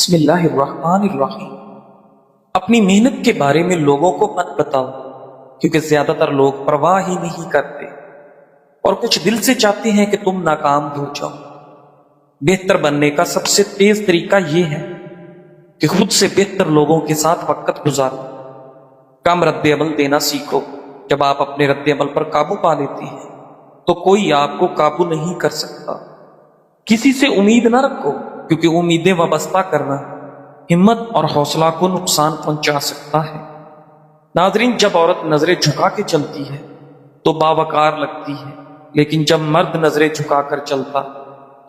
بسم اللہ الرحمن الرحیم۔ اپنی محنت کے بارے میں لوگوں کو مت بتاؤ، کیونکہ زیادہ تر لوگ پرواہ ہی نہیں کرتے اور کچھ دل سے چاہتے ہیں کہ تم ناکام ہو جاؤ۔ بہتر بننے کا سب سے تیز طریقہ یہ ہے کہ خود سے بہتر لوگوں کے ساتھ وقت گزارو۔ کم رد عمل دینا سیکھو۔ جب آپ اپنے رد عمل پر قابو پا لیتے ہیں تو کوئی آپ کو قابو نہیں کر سکتا۔ کسی سے امید نہ رکھو، کیونکہ امیدیں وابستہ کرنا ہمت اور حوصلہ کو نقصان پہنچا سکتا ہے۔ ناظرین، جب عورت نظریں جھکا کے چلتی ہے تو باوقار لگتی ہے، لیکن جب مرد نظریں جھکا کر چلتا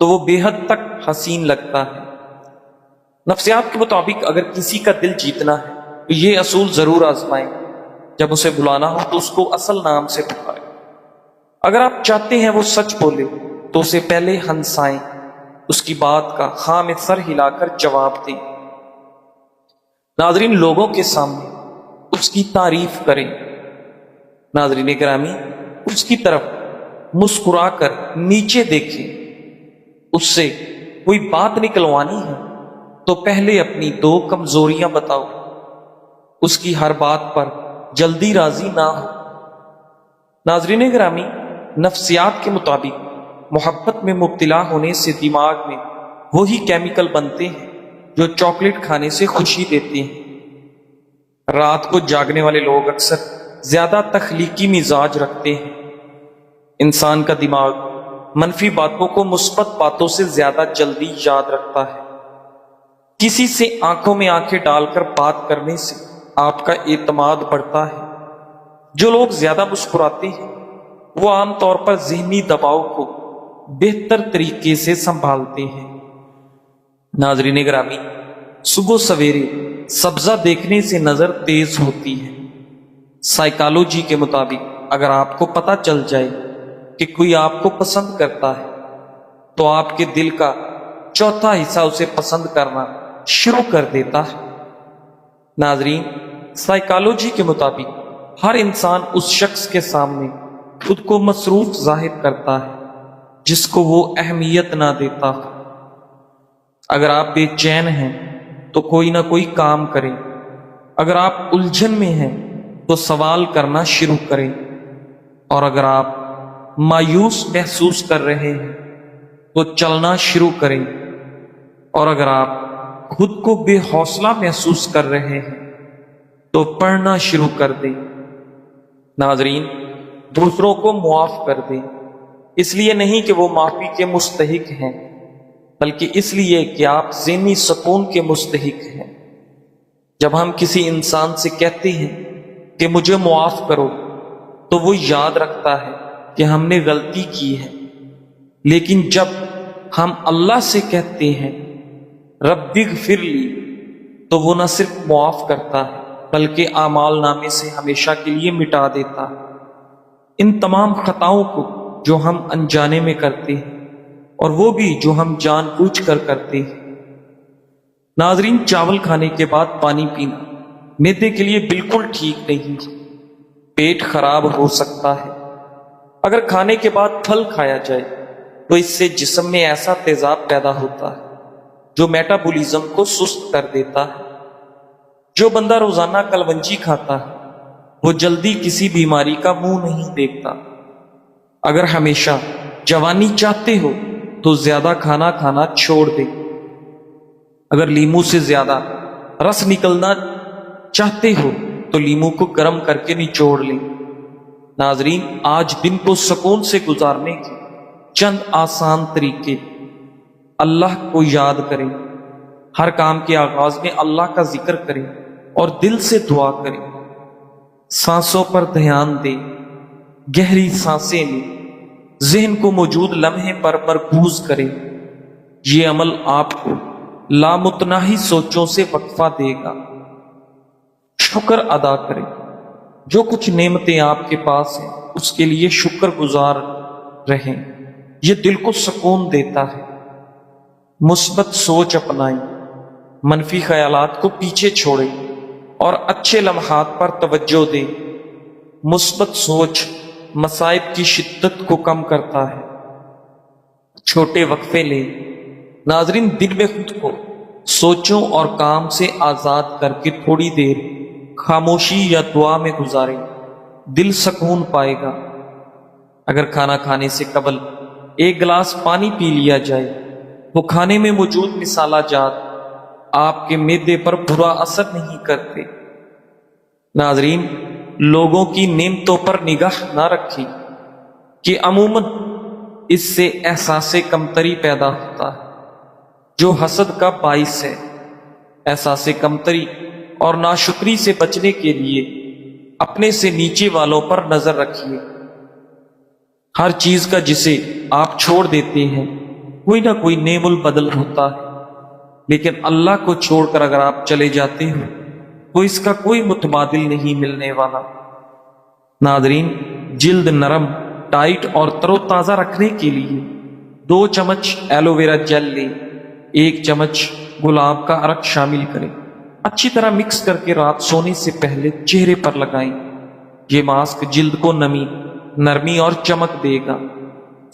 تو وہ بے حد تک حسین لگتا ہے۔ نفسیات کے مطابق اگر کسی کا دل جیتنا ہے تو یہ اصول ضرور آزمائیں۔ جب اسے بلانا ہو تو اس کو اصل نام سے پکاریں۔ اگر آپ چاہتے ہیں وہ سچ بولے تو اسے پہلے ہنسائیں، اس کی بات کا ہاں میں سر ہلا کر جواب دیں۔ ناظرین، لوگوں کے سامنے اس کی تعریف کریں۔ ناظرین گرامی، اس کی طرف مسکرا کر نیچے دیکھیں۔ اس سے کوئی بات نکلوانی ہے تو پہلے اپنی 2 کمزوریاں بتاؤ۔ اس کی ہر بات پر جلدی راضی نہ ہو۔ ناظرین گرامی، نفسیات کے مطابق محبت میں مبتلا ہونے سے دماغ میں وہی کیمیکل بنتے ہیں جو چاکلیٹ کھانے سے خوشی دیتے ہیں۔ رات کو جاگنے والے لوگ اکثر زیادہ تخلیقی مزاج رکھتے ہیں۔ انسان کا دماغ منفی باتوں کو مثبت باتوں سے زیادہ جلدی یاد رکھتا ہے۔ کسی سے آنکھوں میں آنکھیں ڈال کر بات کرنے سے آپ کا اعتماد بڑھتا ہے۔ جو لوگ زیادہ مسکراتے ہیں وہ عام طور پر ذہنی دباؤ کو بہتر طریقے سے سنبھالتے ہیں۔ ناظرین گرامی، صبح سویرے سبزہ دیکھنے سے نظر تیز ہوتی ہے۔ سائیکالوجی کے مطابق اگر آپ کو پتہ چل جائے کہ کوئی آپ کو پسند کرتا ہے تو آپ کے دل کا چوتھا حصہ اسے پسند کرنا شروع کر دیتا ہے۔ ناظرین، سائیکالوجی کے مطابق ہر انسان اس شخص کے سامنے خود کو مصروف ظاہر کرتا ہے جس کو وہ اہمیت نہ دیتا۔ اگر آپ بے چین ہیں تو کوئی نہ کوئی کام کریں۔ اگر آپ الجھن میں ہیں تو سوال کرنا شروع کریں، اور اگر آپ مایوس محسوس کر رہے ہیں تو چلنا شروع کریں، اور اگر آپ خود کو بے حوصلہ محسوس کر رہے ہیں تو پڑھنا شروع کر دیں۔ ناظرین، دوسروں کو معاف کر دیں، اس لیے نہیں کہ وہ معافی کے مستحق ہیں، بلکہ اس لیے کہ آپ ذہنی سکون کے مستحق ہیں۔ جب ہم کسی انسان سے کہتے ہیں کہ مجھے معاف کرو تو وہ یاد رکھتا ہے کہ ہم نے غلطی کی ہے، لیکن جب ہم اللہ سے کہتے ہیں رب اغفر لی تو وہ نہ صرف معاف کرتا ہے بلکہ اعمال نامے سے ہمیشہ کے لیے مٹا دیتا ہے۔ ان تمام خطاؤں کو جو ہم انجانے میں کرتے ہیں اور وہ بھی جو ہم جان بوجھ کر کرتے ہیں۔ ناظرین، چاول کھانے کے بعد پانی پینا معدے کے لیے بالکل ٹھیک نہیں، پیٹ خراب ہو سکتا ہے۔ اگر کھانے کے بعد پھل کھایا جائے تو اس سے جسم میں ایسا تیزاب پیدا ہوتا ہے جو میٹابولزم کو سست کر دیتا ہے۔ جو بندہ روزانہ کلونجی کھاتا ہے وہ جلدی کسی بیماری کا منہ نہیں دیکھتا۔ اگر ہمیشہ جوانی چاہتے ہو تو زیادہ کھانا کھانا چھوڑ دے۔ اگر لیمو سے زیادہ رس نکلنا چاہتے ہو تو لیمو کو گرم کر کے نچوڑ لیں۔ ناظرین، آج دن کو سکون سے گزارنے کے چند آسان طریقے۔ اللہ کو یاد کریں، ہر کام کے آغاز میں اللہ کا ذکر کریں اور دل سے دعا کریں۔ سانسوں پر دھیان دیں، گہری سانسیں لیں، ذہن کو موجود لمحے پر مرکوز کریں۔ یہ عمل آپ کو لامتناہی سوچوں سے وقفہ دے گا۔ شکر ادا کریں، جو کچھ نعمتیں آپ کے پاس ہیں اس کے لیے شکر گزار رہیں، یہ دل کو سکون دیتا ہے۔ مثبت سوچ اپنائیں، منفی خیالات کو پیچھے چھوڑیں اور اچھے لمحات پر توجہ دیں۔ مثبت سوچ مصائب کی شدت کو کم کرتا ہے۔ چھوٹے وقفے لیں۔ ناظرین، دن میں خود کو سوچوں اور کام سے آزاد کر کے تھوڑی دیر خاموشی یا دعا میں گزاریں، دل سکون پائے گا۔ اگر کھانا کھانے سے قبل ایک گلاس پانی پی لیا جائے تو کھانے میں موجود مصالحہ جات آپ کے معدے پر برا اثر نہیں کرتے۔ ناظرین، لوگوں کی نعمتوں پر نگاہ نہ رکھیں کہ عموماً اس سے احساس کمتری پیدا ہوتا ہے جو حسد کا باعث ہے۔ احساس کمتری اور ناشکری سے بچنے کے لیے اپنے سے نیچے والوں پر نظر رکھیے۔ ہر چیز کا جسے آپ چھوڑ دیتے ہیں کوئی نہ کوئی نعم البدل ہوتا ہے، لیکن اللہ کو چھوڑ کر اگر آپ چلے جاتے ہو تو اس کا کوئی متبادل نہیں ملنے والا۔ ناظرین، جلد نرم، ٹائٹ اور تر و تازہ رکھنے کے لیے 2 چمچ ایلو ویرا جیل لیں، 1 چمچ گلاب کا عرق شامل کریں، اچھی طرح مکس کر کے رات سونے سے پہلے چہرے پر لگائیں۔ یہ ماسک جلد کو نرمی اور چمک دے گا،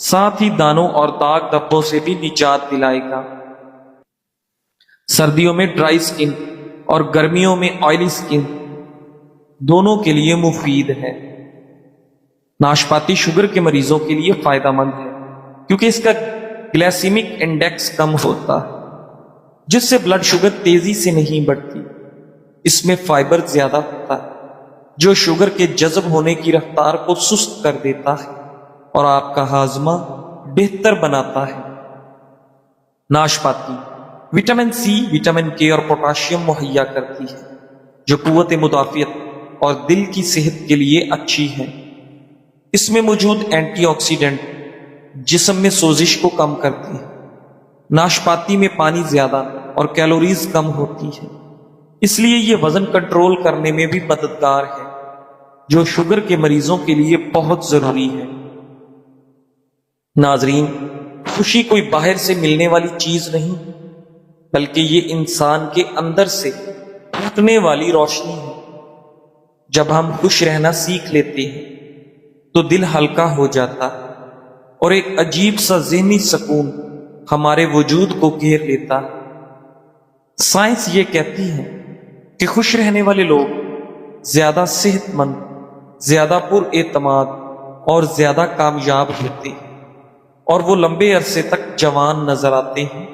ساتھ ہی دانوں اور داغ دھبوں سے بھی نجات دلائے گا۔ سردیوں میں ڈرائی سکن اور گرمیوں میں آئلی سکن دونوں کے لیے مفید ہے۔ ناشپاتی شوگر کے مریضوں کے لیے فائدہ مند ہے کیونکہ اس کا گلیسیمک انڈیکس کم ہوتا ہے، جس سے بلڈ شوگر تیزی سے نہیں بڑھتی۔ اس میں فائبر زیادہ ہوتا ہے جو شوگر کے جذب ہونے کی رفتار کو سست کر دیتا ہے اور آپ کا ہاضمہ بہتر بناتا ہے۔ ناشپاتی وٹامن سی، وٹامن کے اور پوٹاشیم مہیا کرتی ہے جو قوت مدافعت اور دل کی صحت کے لیے اچھی ہے۔ اس میں موجود اینٹی آکسیڈنٹ جسم میں سوزش کو کم کرتی ہے۔ ناشپاتی میں پانی زیادہ اور کیلوریز کم ہوتی ہے، اس لیے یہ وزن کنٹرول کرنے میں بھی مددگار ہے جو شوگر کے مریضوں کے لیے بہت ضروری ہے۔ ناظرین، خوشی کوئی باہر سے ملنے والی چیز نہیں بلکہ یہ انسان کے اندر سے پھوٹنے والی روشنی ہے۔ جب ہم خوش رہنا سیکھ لیتے ہیں تو دل ہلکا ہو جاتا ہے اور ایک عجیب سا ذہنی سکون ہمارے وجود کو گھیر لیتا ہے۔ سائنس یہ کہتی ہے کہ خوش رہنے والے لوگ زیادہ صحت مند، زیادہ پر اعتماد اور زیادہ کامیاب ہوتے ہیں اور وہ لمبے عرصے تک جوان نظر آتے ہیں۔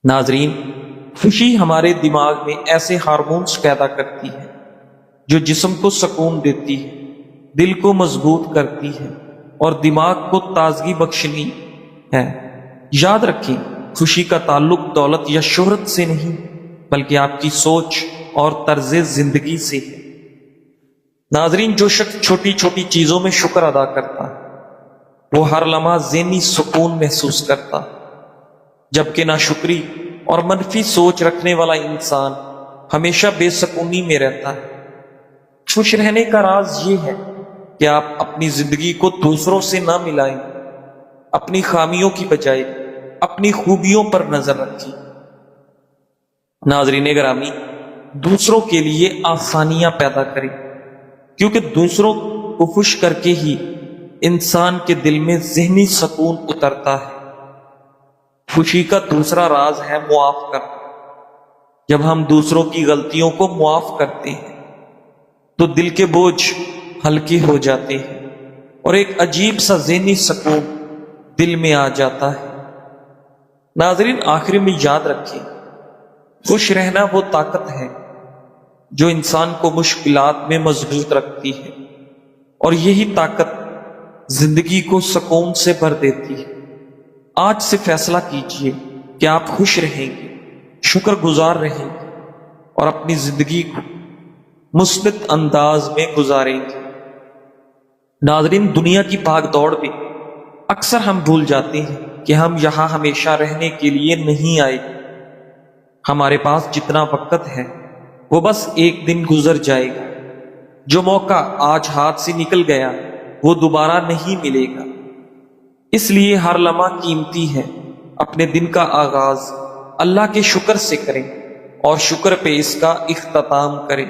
ناظرین، خوشی ہمارے دماغ میں ایسے ہارمونز پیدا کرتی ہے جو جسم کو سکون دیتی ہے، دل کو مضبوط کرتی ہے اور دماغ کو تازگی بخشنی ہے۔ یاد رکھیں، خوشی کا تعلق دولت یا شہرت سے نہیں بلکہ آپ کی سوچ اور طرز زندگی سے ہے۔ ناظرین، جو شخص چھوٹی چھوٹی چیزوں میں شکر ادا کرتا ہے وہ ہر لمحہ ذہنی سکون محسوس کرتا ہے، جبکہ ناشکری اور منفی سوچ رکھنے والا انسان ہمیشہ بے سکونی میں رہتا ہے۔ خوش رہنے کا راز یہ ہے کہ آپ اپنی زندگی کو دوسروں سے نہ ملائیں، اپنی خامیوں کی بجائے اپنی خوبیوں پر نظر رکھیں۔ ناظرین گرامی، دوسروں کے لیے آسانیاں پیدا کریں کیونکہ دوسروں کو خوش کر کے ہی انسان کے دل میں ذہنی سکون اترتا ہے۔ خوشی کا دوسرا راز ہے معاف کرنا۔ جب ہم دوسروں کی غلطیوں کو معاف کرتے ہیں تو دل کے بوجھ ہلکے ہو جاتے ہیں اور ایک عجیب سا ذہنی سکون دل میں آ جاتا ہے۔ ناظرین، آخر میں یاد رکھیں، خوش رہنا وہ طاقت ہے جو انسان کو مشکلات میں مضبوط رکھتی ہے اور یہی طاقت زندگی کو سکون سے بھر دیتی ہے۔ آج سے فیصلہ کیجئے کہ آپ خوش رہیں گے، شکر گزار رہیں گے اور اپنی زندگی کو مثبت انداز میں گزاریں گے۔ ناظرین، دنیا کی بھاگ دوڑ میں اکثر ہم بھول جاتے ہیں کہ ہم یہاں ہمیشہ رہنے کے لیے نہیں آئے۔ ہمارے پاس جتنا وقت ہے وہ بس ایک دن گزر جائے گا۔ جو موقع آج ہاتھ سے نکل گیا وہ دوبارہ نہیں ملے گا، اس لیے ہر لمحہ قیمتی ہے۔ اپنے دن کا آغاز اللہ کے شکر سے کریں اور شکر پہ اس کا اختتام کریں۔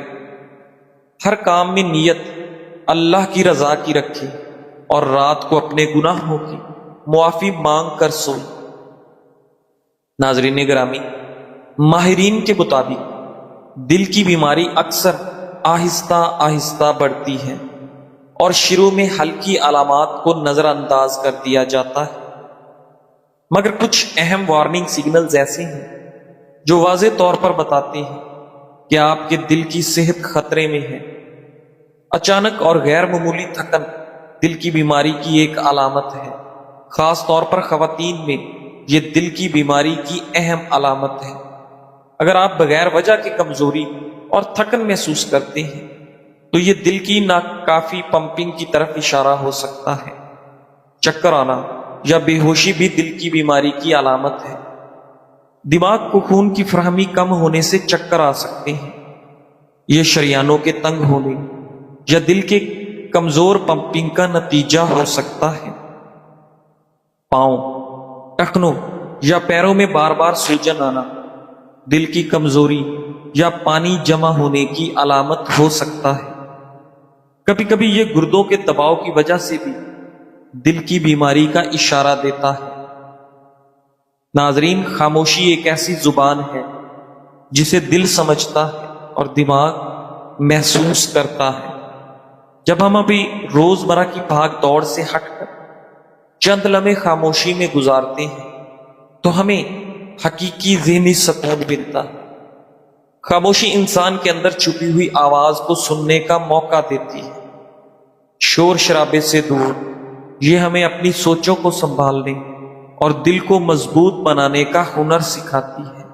ہر کام میں نیت اللہ کی رضا کی رکھیں اور رات کو اپنے گناہوں کی معافی مانگ کر سوئیں۔ ناظرین گرامی، ماہرین کے مطابق دل کی بیماری اکثر آہستہ آہستہ بڑھتی ہے اور شروع میں ہلکی علامات کو نظر انداز کر دیا جاتا ہے، مگر کچھ اہم وارننگ سگنلز ایسے ہیں جو واضح طور پر بتاتے ہیں کہ آپ کے دل کی صحت خطرے میں ہے۔ اچانک اور غیر معمولی تھکن دل کی بیماری کی ایک علامت ہے، خاص طور پر خواتین میں یہ دل کی بیماری کی اہم علامت ہے۔ اگر آپ بغیر وجہ کے کمزوری اور تھکن محسوس کرتے ہیں تو یہ دل کی ناکافی پمپنگ کی طرف اشارہ ہو سکتا ہے۔ چکر آنا یا بے ہوشی بھی دل کی بیماری کی علامت ہے۔ دماغ کو خون کی فراہمی کم ہونے سے چکر آ سکتے ہیں۔ یہ شریانوں کے تنگ ہونے یا دل کے کمزور پمپنگ کا نتیجہ ہو سکتا ہے۔ پاؤں، ٹخنوں یا پیروں میں بار بار سوجن آنا دل کی کمزوری یا پانی جمع ہونے کی علامت ہو سکتا ہے۔ کبھی کبھی یہ گردوں کے دباؤ کی وجہ سے بھی دل کی بیماری کا اشارہ دیتا ہے۔ ناظرین، خاموشی ایک ایسی زبان ہے جسے دل سمجھتا ہے اور دماغ محسوس کرتا ہے۔ جب ہم ابھی روزمرہ کی بھاگ دوڑ سے ہٹ کر چند لمحے خاموشی میں گزارتے ہیں تو ہمیں حقیقی ذہنی سکون ملتا ہے۔ خاموشی انسان کے اندر چھپی ہوئی آواز کو سننے کا موقع دیتی ہے۔ شور شرابے سے دور یہ ہمیں اپنی سوچوں کو سنبھالنے اور دل کو مضبوط بنانے کا ہنر سکھاتی ہے۔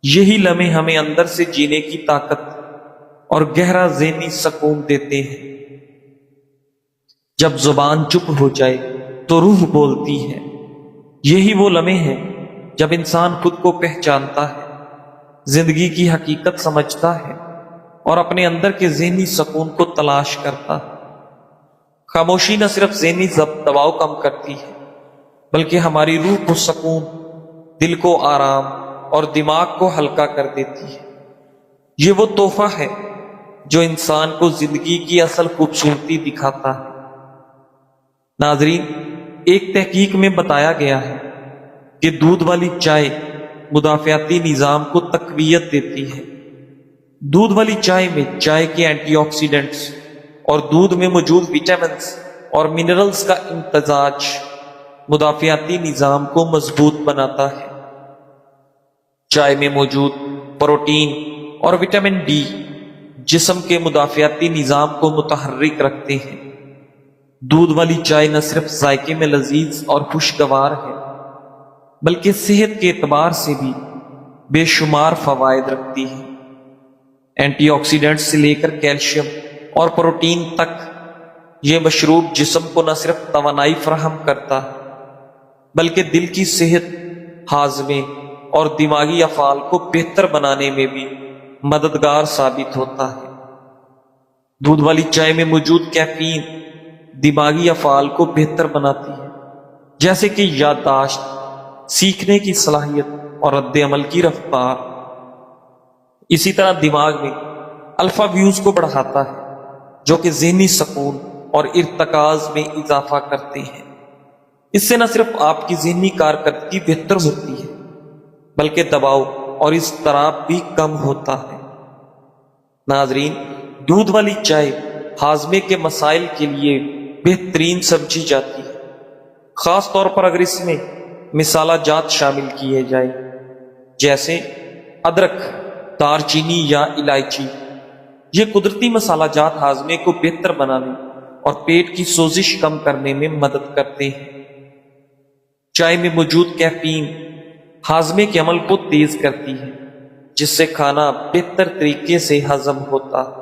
یہی لمحے ہمیں اندر سے جینے کی طاقت اور گہرا ذہنی سکون دیتے ہیں۔ جب زبان چپ ہو جائے تو روح بولتی ہے۔ یہی وہ لمحے ہیں جب انسان خود کو پہچانتا ہے، زندگی کی حقیقت سمجھتا ہے اور اپنے اندر کے ذہنی سکون کو تلاش کرتا ہے۔ خاموشی نہ صرف ذہنی دباؤ کم کرتی ہے بلکہ ہماری روح کو سکون، دل کو آرام اور دماغ کو ہلکا کر دیتی ہے۔ یہ وہ تحفہ ہے جو انسان کو زندگی کی اصل خوبصورتی دکھاتا ہے۔ ناظرین، ایک تحقیق میں بتایا گیا ہے کہ دودھ والی چائے مدافعتی نظام کو تقویت دیتی ہے۔ دودھ والی چائے میں چائے کے اینٹی آکسیڈنٹس اور دودھ میں موجود وٹامنز اور منرلز کا امتزاج مدافعتی نظام کو مضبوط بناتا ہے۔ چائے میں موجود پروٹین اور وٹامن ڈی جسم کے مدافعتی نظام کو متحرک رکھتے ہیں۔ دودھ والی چائے نہ صرف ذائقے میں لذیذ اور خوشگوار ہے بلکہ صحت کے اعتبار سے بھی بے شمار فوائد رکھتی ہے۔ اینٹی آکسیڈنٹ سے لے کر کیلشیم اور پروٹین تک یہ مشروب جسم کو نہ صرف توانائی فراہم کرتا ہے بلکہ دل کی صحت، ہاضمے اور دماغی افعال کو بہتر بنانے میں بھی مددگار ثابت ہوتا ہے۔ دودھ والی چائے میں موجود کیفین دماغی افعال کو بہتر بناتی ہے، جیسے کہ یادداشت، سیکھنے کی صلاحیت اور رد عمل کی رفتار۔ اسی طرح دماغ میں الفا ویوز کو بڑھاتا ہے جو کہ ذہنی سکون اور ارتکاز میں اضافہ کرتے ہیں۔ اس سے نہ صرف آپ کی ذہنی کارکردگی بہتر ہوتی ہے بلکہ دباؤ اور اضطراب بھی کم ہوتا ہے۔ ناظرین، دودھ والی چائے ہاضمے کے مسائل کے لیے بہترین سمجھی جاتی ہے، خاص طور پر اگر اس میں مسالہ جات شامل کیے جائے جیسے ادرک، دار چینی یا الائچی۔ یہ قدرتی مسالہ جات ہاضمے کو بہتر بنانے اور پیٹ کی سوزش کم کرنے میں مدد کرتے ہیں۔ چائے میں موجود کیفین ہاضمے کے عمل کو تیز کرتی ہے جس سے کھانا بہتر طریقے سے ہضم ہوتا ہے۔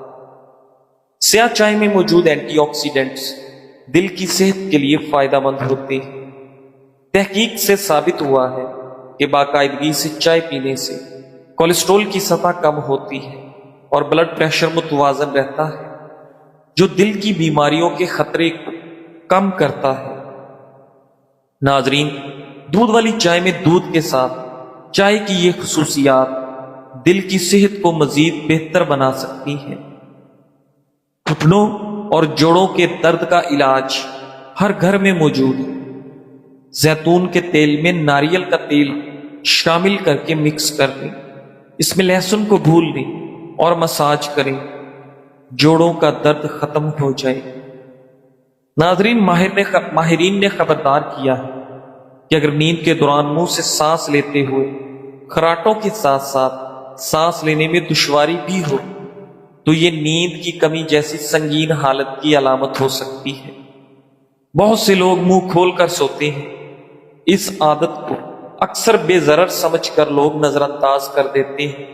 سیاہ چائے میں موجود اینٹی آکسیڈنٹس دل کی صحت کے لیے فائدہ مند ہوتے ہیں۔ تحقیق سے ثابت ہوا ہے کہ باقاعدگی سے چائے پینے سے کولیسٹرول کی سطح کم ہوتی ہے اور بلڈ پریشر متوازن رہتا ہے، جو دل کی بیماریوں کے خطرے کو کم کرتا ہے۔ ناظرین، دودھ والی چائے میں دودھ کے ساتھ چائے کی یہ خصوصیات دل کی صحت کو مزید بہتر بنا سکتی ہیں۔ گھٹنوں اور جوڑوں کے درد کا علاج ہر گھر میں موجود ہے۔ زیتون کے تیل میں ناریل کا تیل شامل کر کے مکس کر لیں۔ اس میں لہسن کو بھون لیں اور مساج کریں، جوڑوں کا درد ختم ہو جائے۔ ناظرین، ماہرین نے خبردار کیا ہے کہ اگر نیند کے دوران منہ سے سانس لیتے ہوئے خراٹوں کے ساتھ ساتھ سانس لینے میں دشواری بھی ہو تو یہ نیند کی کمی جیسی سنگین حالت کی علامت ہو سکتی ہے۔ بہت سے لوگ منہ کھول کر سوتے ہیں۔ اس عادت کو اکثر بے ضرر سمجھ کر لوگ نظر انداز کر دیتے ہیں۔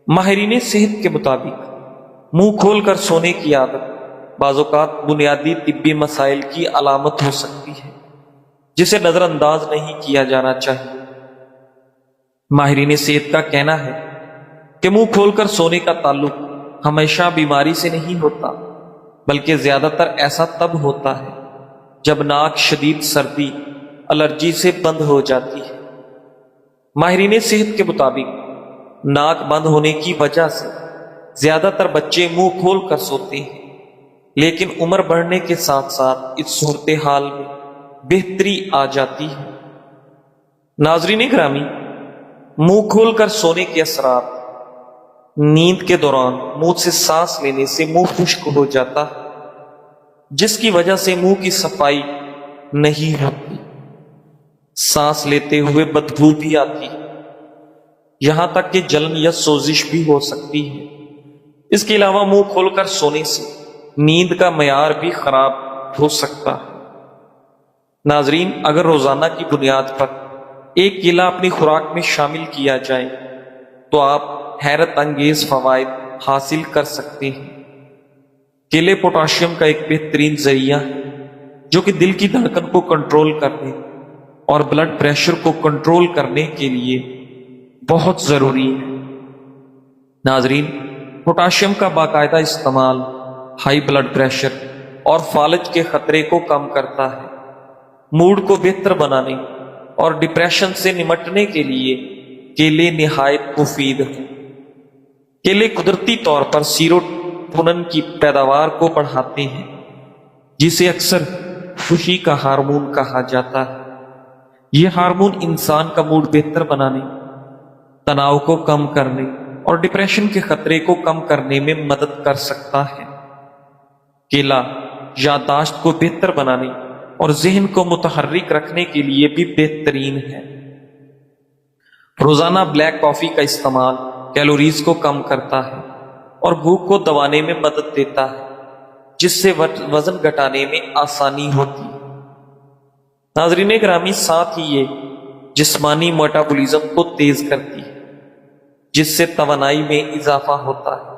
ماہرین صحت کے مطابق منہ کھول کر سونے کی عادت بعض اوقات بنیادی طبی مسائل کی علامت ہو سکتی ہے جسے نظر انداز نہیں کیا جانا چاہیے۔ ماہرین صحت کا کہنا ہے کہ منہ کھول کر سونے کا تعلق ہمیشہ بیماری سے نہیں ہوتا، بلکہ زیادہ تر ایسا تب ہوتا ہے جب ناک شدید سردی، الرجی سے بند ہو جاتی ہے۔ ماہرین صحت کے مطابق ناک بند ہونے کی وجہ سے زیادہ تر بچے منہ کھول کر سوتے ہیں، لیکن عمر بڑھنے کے ساتھ ساتھ اس صورتحال میں بہتری آ جاتی ہے۔ ناظرین گرامی، منہ کھول کر سونے کے اثرات: نیند کے دوران منہ سے سانس لینے سے منہ خشک ہو جاتا ہے، جس کی وجہ سے منہ کی صفائی نہیں ہوتی۔ سانس لیتے ہوئے بدبو بھی آتی ہے، یہاں تک کہ جلن یا سوزش بھی ہو سکتی ہے۔ اس کے علاوہ منہ کھول کر سونے سے نیند کا معیار بھی خراب ہو سکتا ہے۔ ناظرین، اگر روزانہ کی بنیاد پر ایک کیلا اپنی خوراک میں شامل کیا جائے تو آپ حیرت انگیز فوائد حاصل کر سکتے ہیں۔ کیلے پوٹاشیم کا ایک بہترین ذریعہ ہے جو کہ دل کی دھڑکن کو کنٹرول کرنے اور بلڈ پریشر کو کنٹرول کرنے کے لیے بہت ضروری ہے۔ ناظرین، پوٹاشیم کا باقاعدہ استعمال ہائی بلڈ پریشر اور فالج کے خطرے کو کم کرتا ہے۔ موڈ کو بہتر بنانے اور ڈپریشن سے نمٹنے کے لیے کیلے نہایت مفید ہیں۔ کیلے قدرتی طور پر سیروٹونن کی پیداوار کو بڑھاتے ہیں، جسے اکثر خوشی کا ہارمون کہا جاتا ہے۔ یہ ہارمون انسان کا موڈ بہتر بنانے، تناؤ کو کم کرنے اور ڈپریشن کے خطرے کو کم کرنے میں مدد کر سکتا ہے۔ کیلا یادداشت کو بہتر بنانے اور ذہن کو متحرک رکھنے کے لیے بھی بہترین ہے۔ روزانہ بلیک کافی کا استعمال کیلوریز کو کم کرتا ہے اور بھوک کو دبانے میں مدد دیتا ہے، جس سے وزن گھٹانے میں آسانی ہوتی ہے۔ ناظرین گرامی، ساتھ ہی یہ جسمانی میٹابولزم کو تیز کرتی ہے، جس سے توانائی میں اضافہ ہوتا ہے۔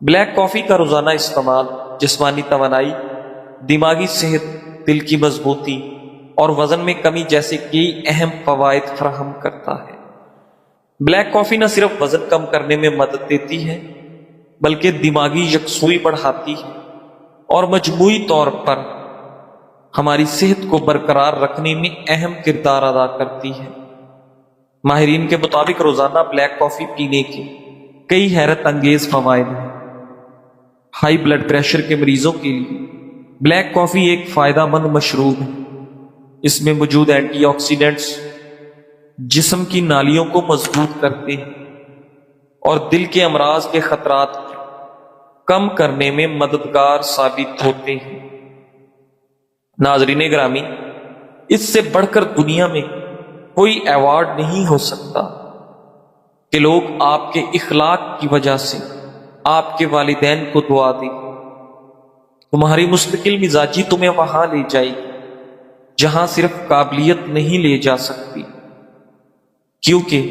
بلیک کافی کا روزانہ استعمال جسمانی توانائی، دماغی صحت، دل کی مضبوطی اور وزن میں کمی جیسے کئی اہم فوائد فراہم کرتا ہے۔ بلیک کافی نہ صرف وزن کم کرنے میں مدد دیتی ہے بلکہ دماغی یکسوئی بڑھاتی ہے اور مجموعی طور پر ہماری صحت کو برقرار رکھنے میں اہم کردار ادا کرتی ہے۔ ماہرین کے مطابق روزانہ بلیک کافی پینے کے کئی حیرت انگیز فوائد ہیں۔ ہائی بلڈ پریشر کے مریضوں کے لیے بلیک کافی ایک فائدہ مند مشروب ہے۔ اس میں موجود اینٹی آکسیڈنٹس جسم کی نالیوں کو مضبوط کرتے ہیں اور دل کے امراض کے خطرات کم کرنے میں مددگار ثابت ہوتے ہیں۔ ناظرین گرامی، اس سے بڑھ کر دنیا میں کوئی ایوارڈ نہیں ہو سکتا کہ لوگ آپ کے اخلاق کی وجہ سے آپ کے والدین کو دعا دیں۔ تمہاری مستقل مزاجی تمہیں وہاں لے جائے گی جہاں صرف قابلیت نہیں لے جا سکتی، کیونکہ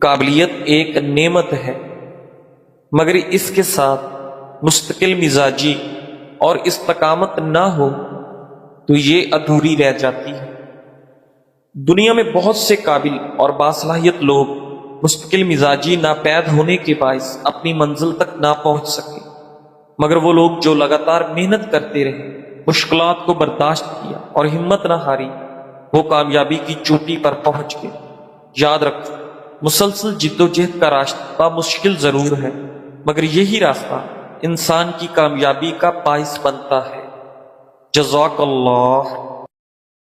قابلیت ایک نعمت ہے، مگر اس کے ساتھ مستقل مزاجی اور استقامت نہ ہو تو یہ ادھوری رہ جاتی ہے۔ دنیا میں بہت سے قابل اور باصلاحیت لوگ مستقل مزاجی ناپید ہونے کے باعث اپنی منزل تک نہ پہنچ سکے، مگر وہ لوگ جو لگاتار محنت کرتے رہے، مشکلات کو برداشت کیا اور ہمت نہ ہاری، وہ کامیابی کی چوٹی پر پہنچ گئے۔ یاد رکھو، مسلسل جد و جہد کا راستہ مشکل ضرور ہے، مگر یہی راستہ انسان کی کامیابی کا باعث بنتا ہے۔ جزاک اللہ۔